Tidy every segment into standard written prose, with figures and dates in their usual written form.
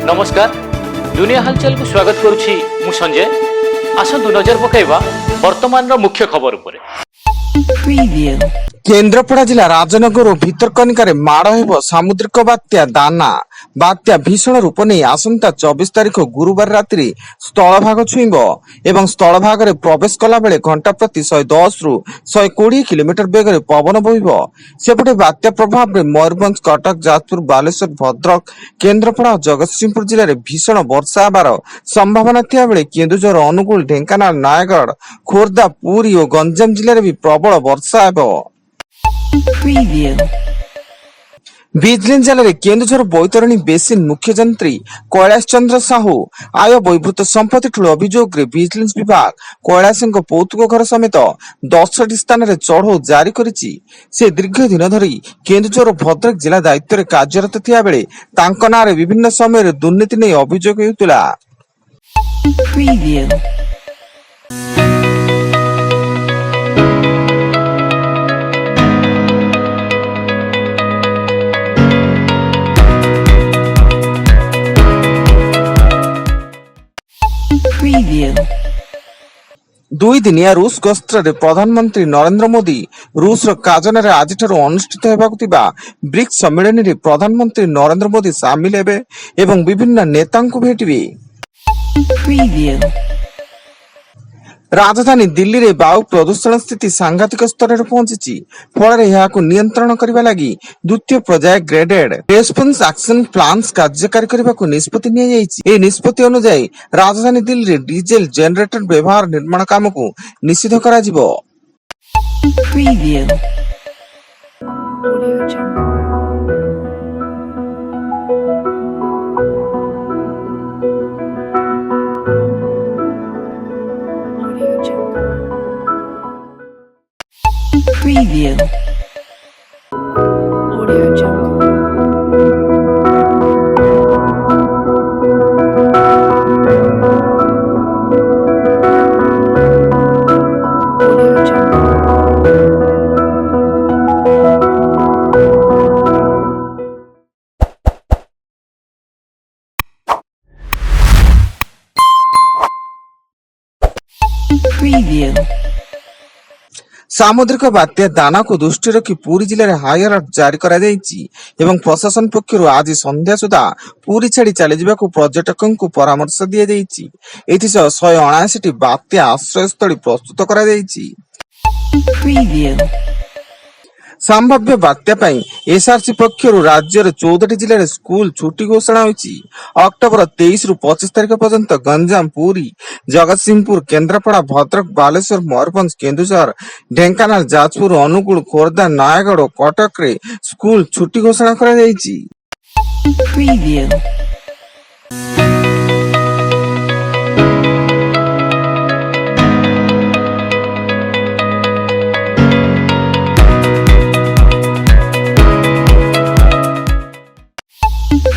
नमस्कार दुनिया हालचाल को स्वागत करुछि मु संजय। आसंतु नजर पकाइबा वर्तमान मुख्य खबर उपरे। केन्द्रापड़ा जिला राजनगर और भितरकनिकार माड़ हेब सामुद्रिक बात्या दाना। बात्या भीषण रूप नहीं आसंता 24 तारिख गुरुवार रात्रि स्थलभाग छुईब एवं स्थलभाग में प्रवेश कला बेले घंटा प्रति 110 रु 120 किलोमीटर बेगर पवन बोहिब। सेपटे बात्या प्रभाव में मयूरभंज, कटक, जाजपुर, बालेश्वर, भद्रक, केन्द्रापड़ा और जगतसिंहपुर जिले में भीषण वर्षा हेबार संभावना थिया बेले केन्दुझर, अनुगुल, ढेंकानाल, नयागढ़, खोर्धा, पुरी और गंजाम जिले में भी प्रबल वर्षा हेब। विजिलेंस जिले केन्दुझर बैतरणी बेसिन मुख्य जंत्री कैलाश चंद्र साहू आय बहिर्भूत संपत्ति ठूल अभियोग विजिलेंस विभाग कैलाश पौतुक घर समेत 10टी स्थान में चढ़ऊ जारी करिछि। से दीर्घ दिन धरी केन्दुझर और भद्रक जिला दायित्व में कार्यरत थिया बेले तांको नारे विभिन्न समय दुर्नीति नहीं अभियोग हेउतिला। दुई दिनिया रूस गस्तर प्रधानमंत्री नरेंद्र मोदी रूस काजन आज अनुष्ठित होगा ब्रिक्स सम्मेलन में प्रधानमंत्री नरेंद्र मोदी सामिल हेबे एवं विभिन्न नेता भेटिबे। राजधानी दिल्ली रे वायु प्रदूषण स्थिति सांघातिक स्तर में पहुंची। फल नियंत्रण करने लगी द्वितीय पर्याय ग्रेडेड रेस्पॉन्स एक्शन प्लान्स कार्यकारी करने को निष्पत्ति निया निष्पत्ति अनुसार राजधानी दिल्ली रे डीजेल जेनरेटर व्यवहार निर्माण काम को निषिद्ध करा जिवो। Preview. Audio Jungle. Audio Jungle. Preview. सामुद्रिक बात्या दाना को दृष्टि रखी पुरी जिले में हाई अलर्ट जारी करा जायछि एवं प्रशासन पक्षरु आज संध्या सुधा पुरी छाड़ी चली जावाकू पर्यटकों को परामर्श दिया जायछि। एथिसह 179 बात्या आश्रयस्थली प्रस्तुत करा जायछि। संभाव्य बात्या पई एसआरसी पक्षरु राज्य 14 जिले में स्कूल छुट्टी घोषणा होईछि। अक्टोबर 23 रु 25 तारिख पर्यंत गंजाम, पुरी, जगतसिंहपुर, केन्द्रापड़ा, भद्रक, बालेश्वर, मयूरभंज, केन्दुझर, ढेंकानाल, जाजपुर, अनुगुल, खोर्धा, नयागढ़ और कटक रे स्कूल छुट्टी घोषणा करा जायछि।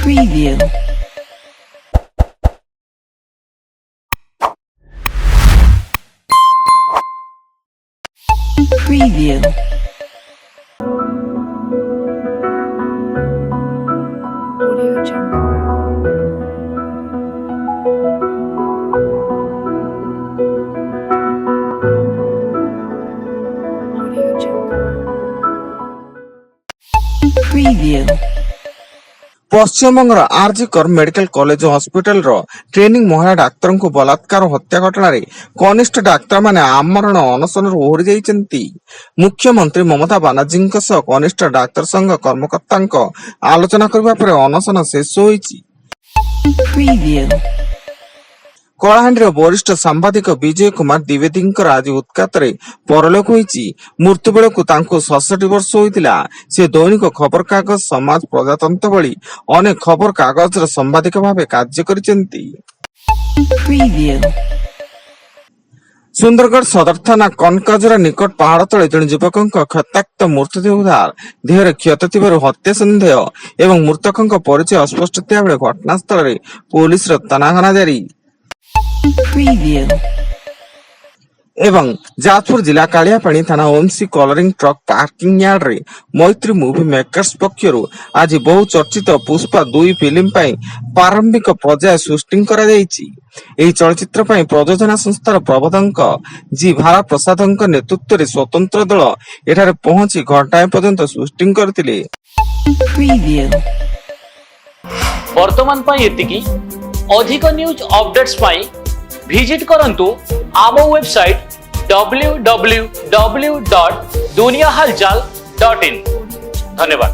Preview. Preview. Audio Jungle. Audio Jungle. Preview. पश्चिमबंग R G Kar medical college hospital training महिला डाक्तर को बलात्कार हत्या घटना कनिष्ठ डाक्तर माने आमरण अनशन ओहरी जाइछन्ति। मुख्यमंत्री ममता बानार्जी कनिष्ठ डाक्तर संघ कर्मकर्ता आलोचना करबा पर अनशन शेष होईछि। कलाहांडी वरिष्ठ सांबादिक विजय कुमार द्विवेदी आज उत्कात परलोक होईछि। मृत्यु बेलू 67 वर्ष होइतिला। से दैनिक खबर कागज, समाज, प्रजातंत्र भली अनेक खबर कागज संपादक भाव कार्य करिसेंति। सुंदरगढ़ सदर थाना कनकाजरा निकट पहाड़ तले जन युवक क्षताक्त मृतदेह उद्धार। देहरे क्षत थिबारु हत्या संदेह एवं मृतक परिचय अस्पष्ट थिया बेले घटनास्थल में पुलिस तनाघना जारी। ଏବଂ ଯାଜପୁର ଜିଲ୍ଲା କାଳିଆପାଣି ଥାନା ଓମସି କଲରିଂ ଟ୍ରକ୍ ପାର୍କିଂ ୟାର୍ଡରେ ମୈତ୍ରୀ ମୁଭି ମେକର୍ସ ପକ୍ଷରୁ ଆଜି ବହୁ ଚର୍ଚ୍ଚିତ ପୁଷ୍ପା 2 ଫିଲ୍ମ ପାଇଁ ପ୍ରାରମ୍ଭିକ ପର୍ଯ୍ୟାୟ ସୁଟିଂ କରାଯାଇଛି। ଏହି ଚଳଚ୍ଚିତ୍ର ପାଇଁ ପ୍ରଯୋଜନା ସଂସ୍ଥାର ପ୍ରବର୍ତ୍ତକ ଜି ଭାରା ପ୍ରସାଦଙ୍କ ନେତୃତ୍ୱରେ ସ୍ୱତନ୍ତ୍ର ଦଳ ଏଠାରେ ପହଞ୍ଚି ଘଣ୍ଟାଏ ପର୍ଯ୍ୟନ୍ତ ସୁଟିଂ କରିଥିଲେ। Preview. ବର୍ତ୍ତମାନ ପାଇଁ ଏତିକି। ଅଧିକ ନ୍ୟୁଜ ଅପଡେଟ୍ସ ପାଇଁ ଭିଜିଟ୍ କରନ୍ତୁ ଆମ ୱେବସାଇଟ୍ www.duniahalchal.in। ଧନ୍ୟବାଦ।